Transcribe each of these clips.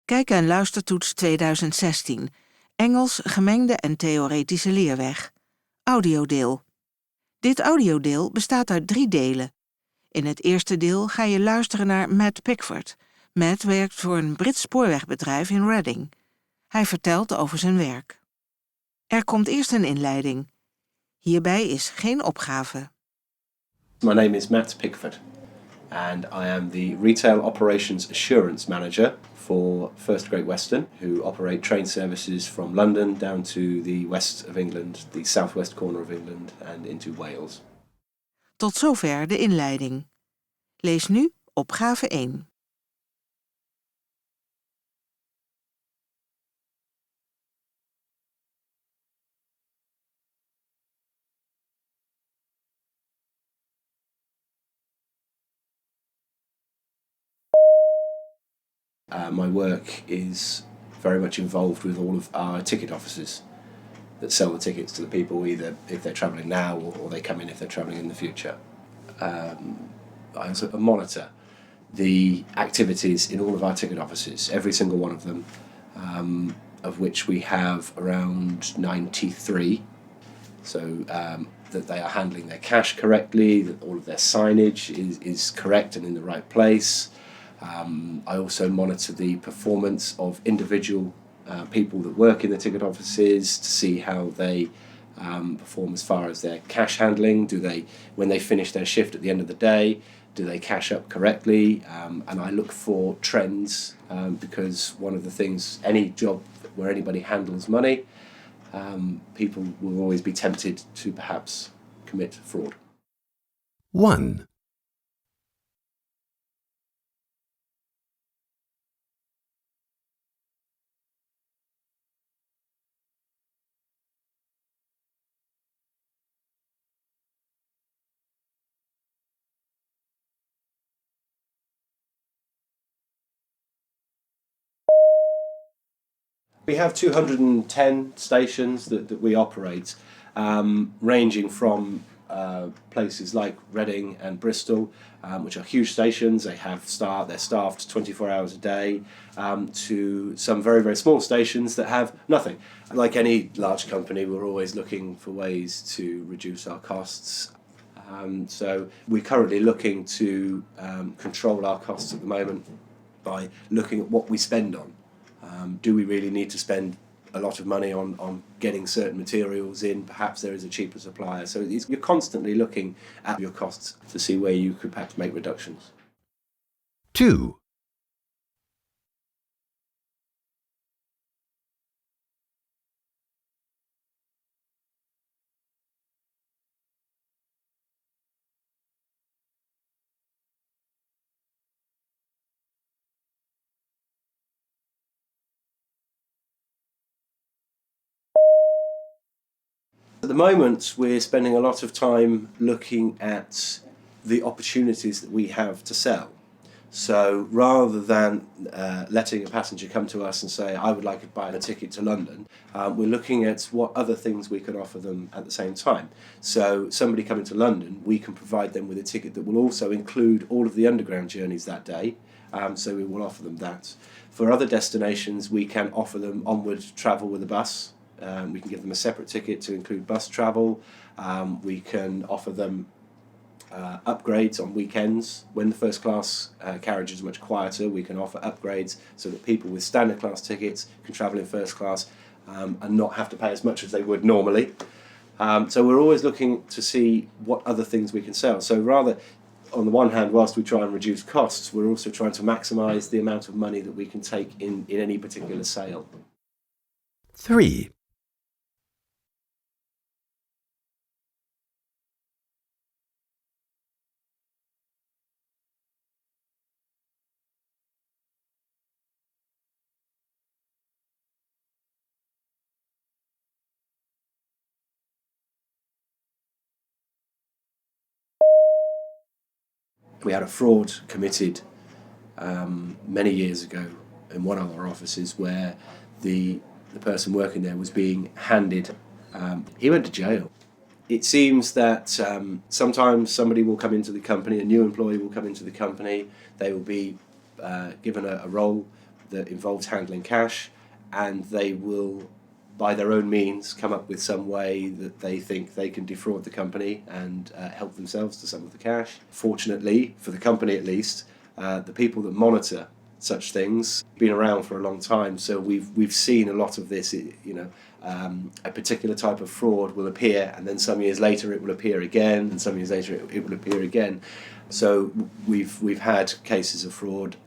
Kijk en luistertoets 2016. Engels, gemengde en theoretische leerweg. Audiodeel. Dit audiodeel bestaat uit 3 delen. In het eerste deel ga je luisteren naar Matt Pickford. Matt werkt voor een Brits spoorwegbedrijf in Reading. Hij vertelt over zijn werk. Er komt eerst een inleiding. Hierbij is geen opgave. My name is Matt Pickford and I am the Retail Operations Assurance Manager for First Great Western, who operate train services from London down to the west of England, the southwest corner of England and into Wales. Tot zover de inleiding. Lees nu opgave 1. My work is very much involved with all of our ticket offices that sell the tickets to the people, either if they're travelling now or they come in if they're travelling in the future. I also monitor the activities in all of our ticket offices, every single one of them, of which we have around 93. So that they are handling their cash correctly, that all of their signage is correct and in the right place. I also monitor the performance of individual people that work in the ticket offices to see how they perform as far as their cash handling. When they finish their shift at the end of the day, do they cash up correctly? And I look for trends because one of the things, any job where anybody handles money, people will always be tempted to perhaps commit fraud. 1. We have 210 stations that we operate, ranging from places like Reading and Bristol, which are huge stations. They're staffed 24 hours a day, to some very, very small stations that have nothing. Like any large company, we're always looking for ways to reduce our costs. So we're currently looking to control our costs at the moment by looking at what we spend on. Do we really need to spend a lot of money on getting certain materials in? Perhaps there is a cheaper supplier. So you're constantly looking at your costs to see where you could perhaps make reductions. 2. At the moment, we're spending a lot of time looking at the opportunities that we have to sell. So rather than letting a passenger come to us and say, I would like to buy a ticket to London, we're looking at what other things we can offer them at the same time. So somebody coming to London, we can provide them with a ticket that will also include all of the underground journeys that day. So we will offer them that. For other destinations, we can offer them onward travel with a bus. We can give them a separate ticket to include bus travel. We can offer them upgrades on weekends. When the first class carriages are much quieter, we can offer upgrades so that people with standard class tickets can travel in first class and not have to pay as much as they would normally. So we're always looking to see what other things we can sell. So rather, on the one hand, whilst we try and reduce costs, we're also trying to maximise the amount of money that we can take in any particular sale. 3. We had a fraud committed many years ago in one of our offices where the person working there was being handed, he went to jail. It seems that sometimes somebody will come into the company, a new employee will come into the company, they will be given a role that involves handling cash, and they will, by their own means, come up with some way that they think they can defraud the company and help themselves to some of the cash. Fortunately, for the company at least, the people that monitor such things been around for a long time, so we've seen a lot of this. A particular type of fraud will appear, and then some years later it will appear again, and some years later it will appear again. So we've had cases of fraud.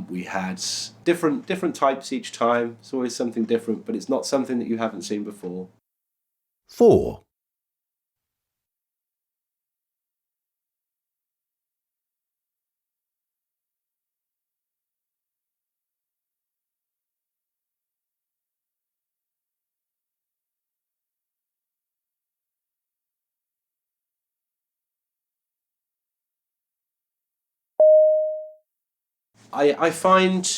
We had different types each time. It's always something different, but it's not something that you haven't seen before. 4. I find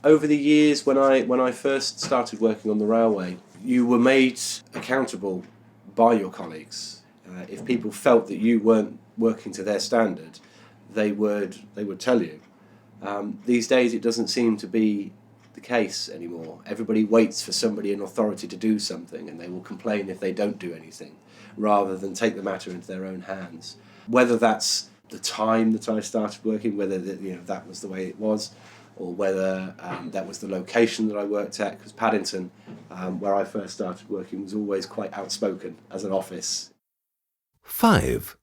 over the years when I first started working on the railway, you were made accountable by your colleagues. If people felt that you weren't working to their standard, they would tell you. These days it doesn't seem to be the case anymore. Everybody waits for somebody in authority to do something, and they will complain if they don't do anything, rather than take the matter into their own hands. Whether that's the time that I started working, whether that was the way it was, or whether that was the location that I worked at, because Paddington, where I first started working, was always quite outspoken as an office. 5.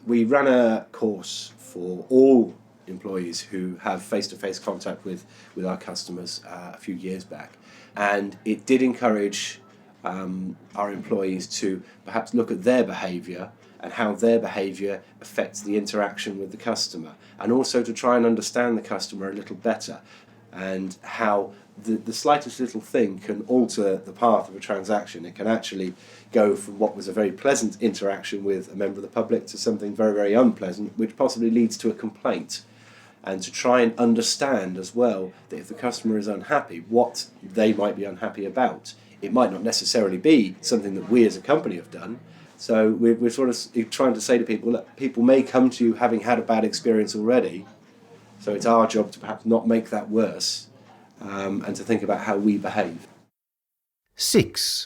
We ran a course for all employees who have face-to-face contact with our customers a few years back, and it did encourage our employees to perhaps look at their behaviour and how their behaviour affects the interaction with the customer, and also to try and understand the customer a little better, and how the slightest little thing can alter the path of a transaction. It can actually go from what was a very pleasant interaction with a member of the public to something very, very unpleasant, which possibly leads to a complaint. And to try and understand as well that if the customer is unhappy, what they might be unhappy about. It might not necessarily be something that we as a company have done. So we're sort of trying to say to people, look, people may come to you having had a bad experience already, so it's our job to perhaps not make that worse, and to think about how we behave. 6.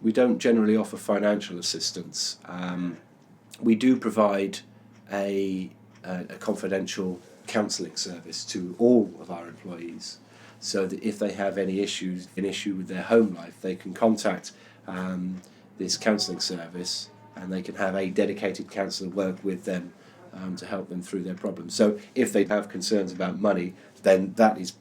We don't generally offer financial assistance. We do provide a confidential counselling service to all of our employees, so that if they have an issue with their home life, they can contact this counselling service, and they can have a dedicated counsellor work with them to help them through their problems. So if they have concerns about money, then that is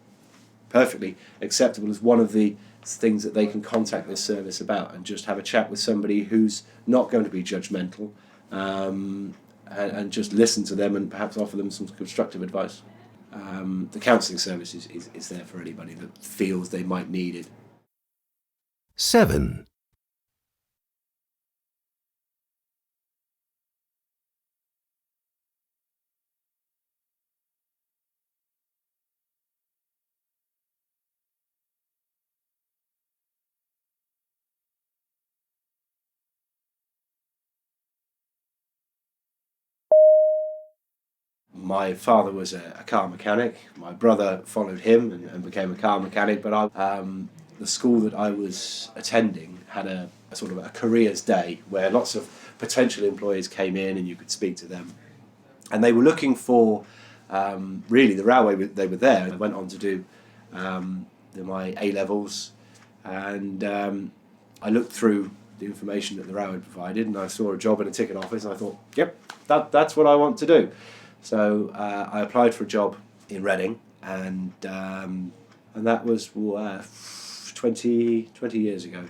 perfectly acceptable as one of the things that they can contact this service about, and just have a chat with somebody who's not going to be judgmental, and just listen to them and perhaps offer them some constructive advice. The counselling service is there for anybody that feels they might need it. 7. My father was a car mechanic. My brother followed him and became a car mechanic. But the school that I was attending had a sort of a careers day where lots of potential employees came in and you could speak to them. And they were looking for really the railway. They were there. I went on to do my A-levels, and I looked through the information that the railway provided, and I saw a job in a ticket office, and I thought, yep, that's what I want to do. So I applied for a job in Reading, and that was 20 years ago.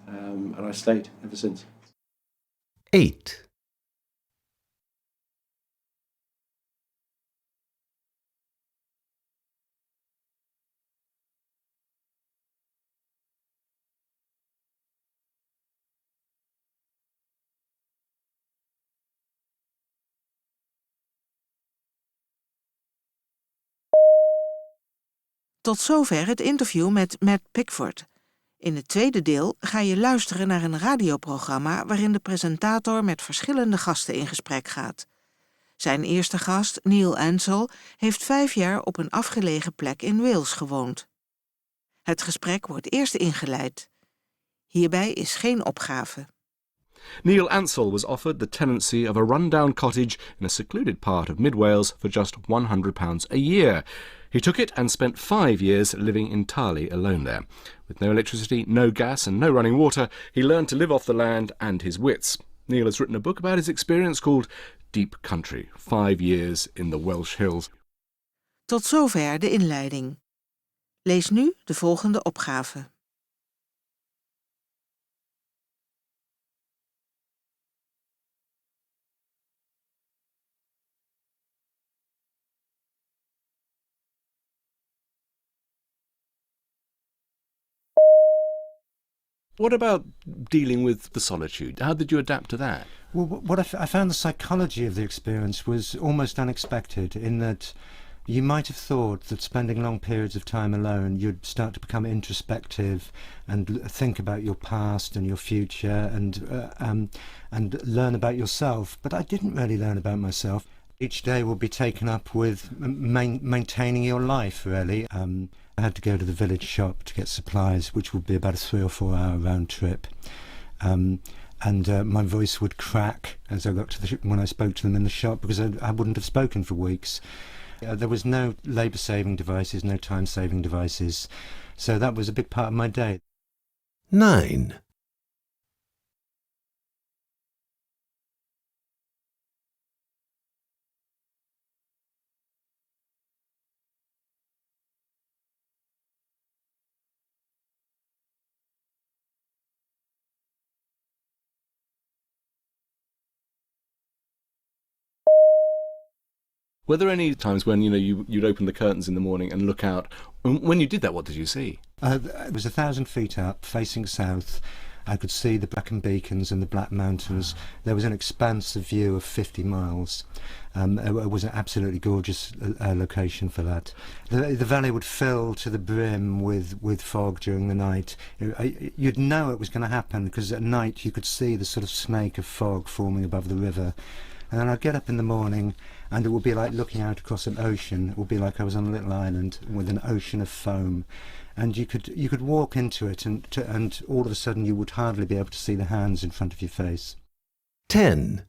And I stayed ever since. 8. Tot zover het interview met Matt Pickford. In het tweede deel ga je luisteren naar een radioprogramma waarin de presentator met verschillende gasten in gesprek gaat. Zijn eerste gast, Neil Ansell, heeft 5 jaar op een afgelegen plek in Wales gewoond. Het gesprek wordt eerst ingeleid. Hierbij is geen opgave. Neil Ansell was offered the tenancy of a run-down cottage in a secluded part of mid-Wales for just £100 a year. He took it and spent 5 years living entirely alone there. With no electricity, no gas and no running water, he learned to live off the land and his wits. Neil has written a book about his experience called Deep Country, 5 Years in the Welsh Hills. Tot zover de inleiding. Lees nu de volgende opgave. What about dealing with the solitude? How did you adapt to that? Well, what I found the psychology of the experience was almost unexpected in that you might have thought that spending long periods of time alone, you'd start to become introspective and think about your past and your future and learn about yourself. But I didn't really learn about myself. Each day will be taken up with maintaining your life, really. I had to go to the village shop to get supplies, which would be about a 3 or 4 hour round trip. And my voice would crack as I got to when I spoke to them in the shop, because I wouldn't have spoken for weeks. There was no labour-saving devices, no time-saving devices, so that was a big part of my day. 9. Were there any times when you'd open the curtains in the morning and look out? When you did that, what did you see? It was 1,000 feet up, facing south. I could see the Brecon Beacons and the Black Mountains. There was an expansive view of 50 miles. It was an absolutely gorgeous location for that. The valley would fill to the brim with fog during the night. You'd know it was going to happen because at night you could see the sort of snake of fog forming above the river. And then I'd get up in the morning and it would be like looking out across an ocean. It would be like I was on a little island with an ocean of foam. And you could walk into it and all of a sudden you would hardly be able to see the hands in front of your face. 10.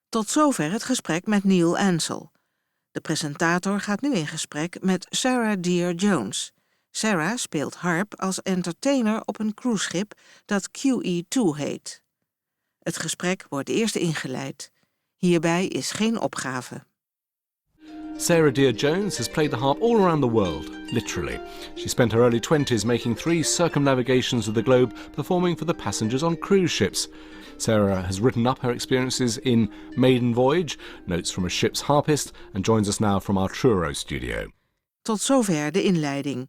Tot zover het gesprek met Neil Ansell. De presentator gaat nu in gesprek met Sarah Dear Jones. Sarah speelt harp als entertainer op een cruiseschip dat QE2 heet. Het gesprek wordt eerst ingeleid. Hierbij is geen opgave. Sarah Dear Jones has played the harp all around the world, literally. She spent her early 20s making 3 circumnavigations of the globe, performing for the passengers on cruise ships. Sarah has written up her experiences in Maiden Voyage, Notes from a Ship's Harpist, and joins us now from our Truro studio. Tot zover de inleiding.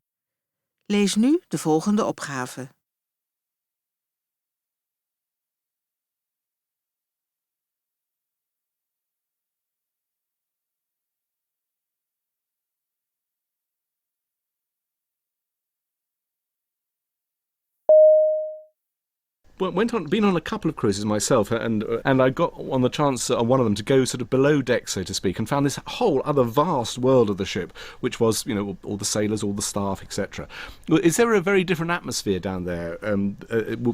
Lees nu de volgende opgave. Been on a couple of cruises myself, and I got on the chance on one of them to go sort of below deck, so to speak, and found this whole other vast world of the ship, which was, all the sailors, all the staff, etc. Is there a very different atmosphere down there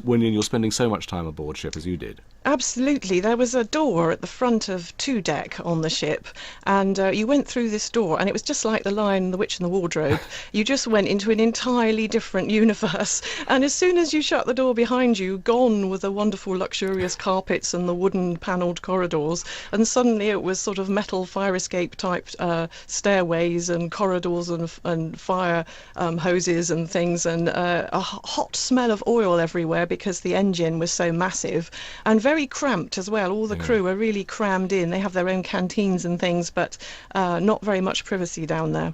when you're spending so much time aboard ship as you did? Absolutely. There was a door at the front of 2 deck on the ship, and you went through this door, and it was just like The Lion, the Witch and the Wardrobe. You just went into an entirely different universe, and as soon as you shut the door behind you, gone were the wonderful luxurious carpets and the wooden panelled corridors, and suddenly it was sort of metal fire escape type stairways and corridors and fire hoses and things, and a hot smell of oil everywhere because the engine was so massive, and very cramped as well. All the crew are really crammed in. They have their own canteens and things, but not very much privacy down there.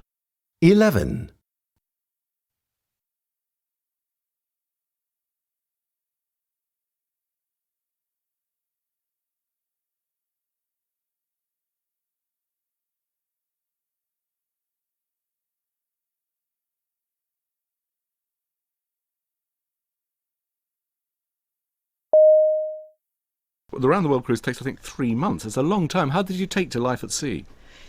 11. The round the world cruise takes, I think, 3 months. It's a long time. How did you take to life at sea?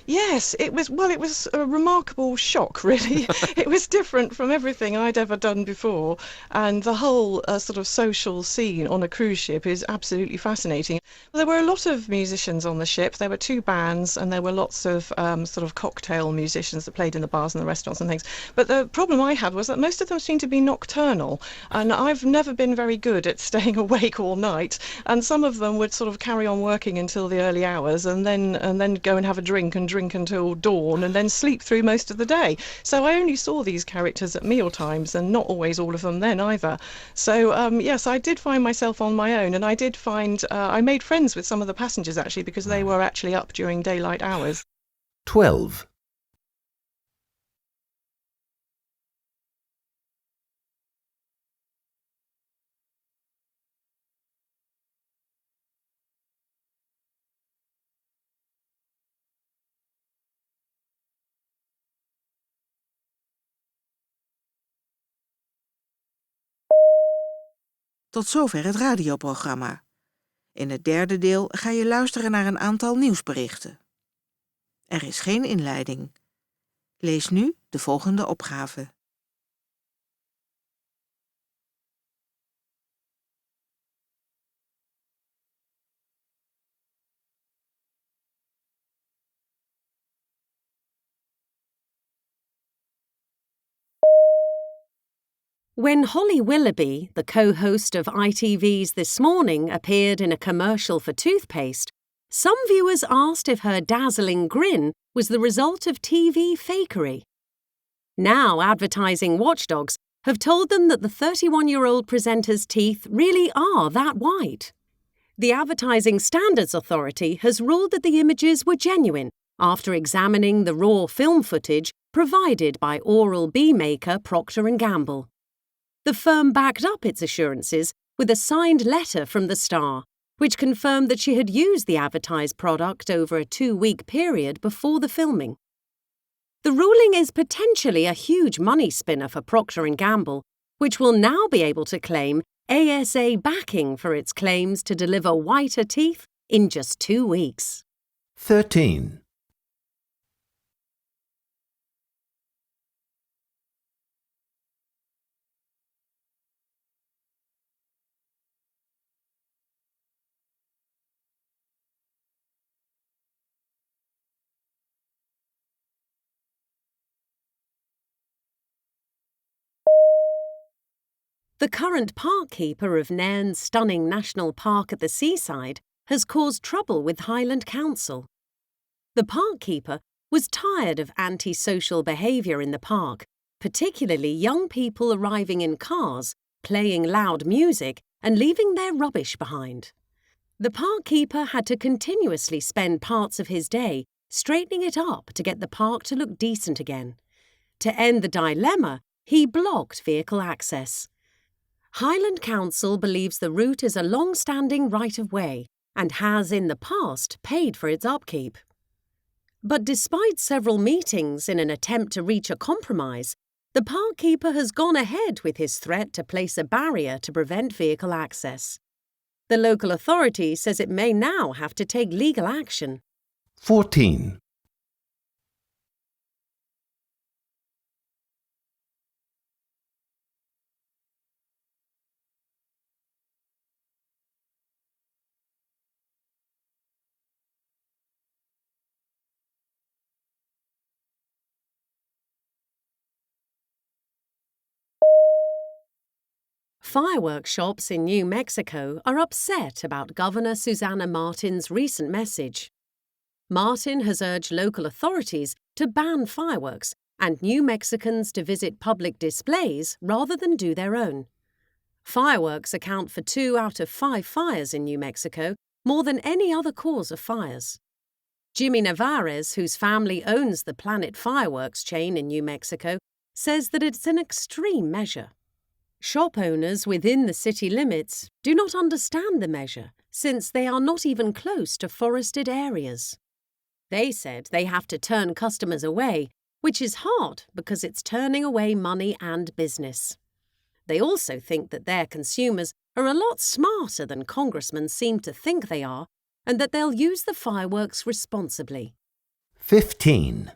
Yes, it was a remarkable shock, really. It was different from everything I'd ever done before, and the whole sort of social scene on a cruise ship is absolutely fascinating. There were a lot of musicians on the ship. There were 2 bands, and there were lots of sort of cocktail musicians that played in the bars and the restaurants and things. But the problem I had was that most of them seemed to be nocturnal, and I've never been very good at staying awake all night, and some of them would sort of carry on working until the early hours and then go and have a drink until dawn and then sleep through most of the day. So I only saw these characters at meal times, and not always all of them then either. So yes, I did find myself on my own, and I did find I made friends with some of the passengers actually, because they were actually up during daylight hours. 12. Tot zover het radioprogramma. In het derde deel ga je luisteren naar een aantal nieuwsberichten. Er is geen inleiding. Lees nu de volgende opgave. When Holly Willoughby, the co-host of ITV's This Morning, appeared in a commercial for toothpaste, some viewers asked if her dazzling grin was the result of TV fakery. Now advertising watchdogs have told them that the 31-year-old presenter's teeth really are that white. The Advertising Standards Authority has ruled that the images were genuine after examining the raw film footage provided by Oral-B maker Procter & Gamble. The firm backed up its assurances with a signed letter from the star, which confirmed that she had used the advertised product over a 2-week period before the filming. The ruling is potentially a huge money spinner for Procter & Gamble, which will now be able to claim ASA backing for its claims to deliver whiter teeth in just 2 weeks. 13. The current park keeper of Nairn's stunning national park at the seaside has caused trouble with Highland Council. The park keeper was tired of antisocial behaviour in the park, particularly young people arriving in cars, playing loud music and leaving their rubbish behind. The park keeper had to continuously spend parts of his day straightening it up to get the park to look decent again. To end the dilemma, he blocked vehicle access. Highland Council believes the route is a long-standing right-of-way and has in the past paid for its upkeep. But despite several meetings in an attempt to reach a compromise, the park keeper has gone ahead with his threat to place a barrier to prevent vehicle access. The local authority says it may now have to take legal action. 14. Fireworks shops in New Mexico are upset about Governor Susana Martin's recent message. Martin has urged local authorities to ban fireworks and New Mexicans to visit public displays rather than do their own. Fireworks account for 2 out of 5 fires in New Mexico, more than any other cause of fires. Jimmy Navarez, whose family owns the Planet Fireworks chain in New Mexico, says that it's an extreme measure. Shop owners within the city limits do not understand the measure, since they are not even close to forested areas. They said they have to turn customers away, which is hard because it's turning away money and business. They also think that their consumers are a lot smarter than congressmen seem to think they are, and that they'll use the fireworks responsibly. 15.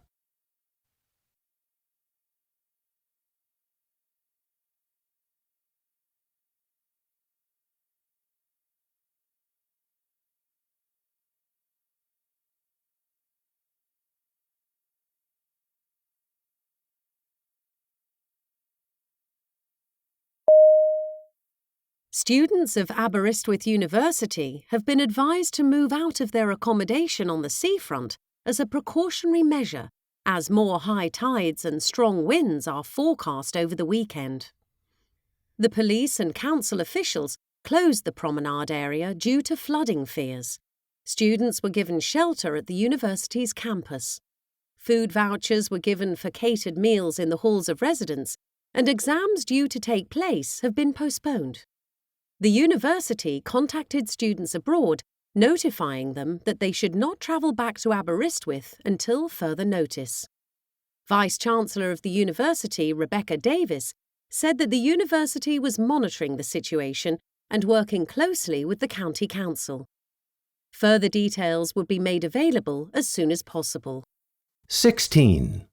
Students of Aberystwyth University have been advised to move out of their accommodation on the seafront as a precautionary measure, as more high tides and strong winds are forecast over the weekend. The police and council officials closed the promenade area due to flooding fears. Students were given shelter at the university's campus. Food vouchers were given for catered meals in the halls of residence, and exams due to take place have been postponed. The university contacted students abroad, notifying them that they should not travel back to Aberystwyth until further notice. Vice-Chancellor of the university, Rebecca Davis, said that the university was monitoring the situation and working closely with the county council. Further details would be made available as soon as possible. 16.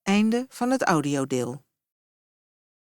Einde van het audiodeel.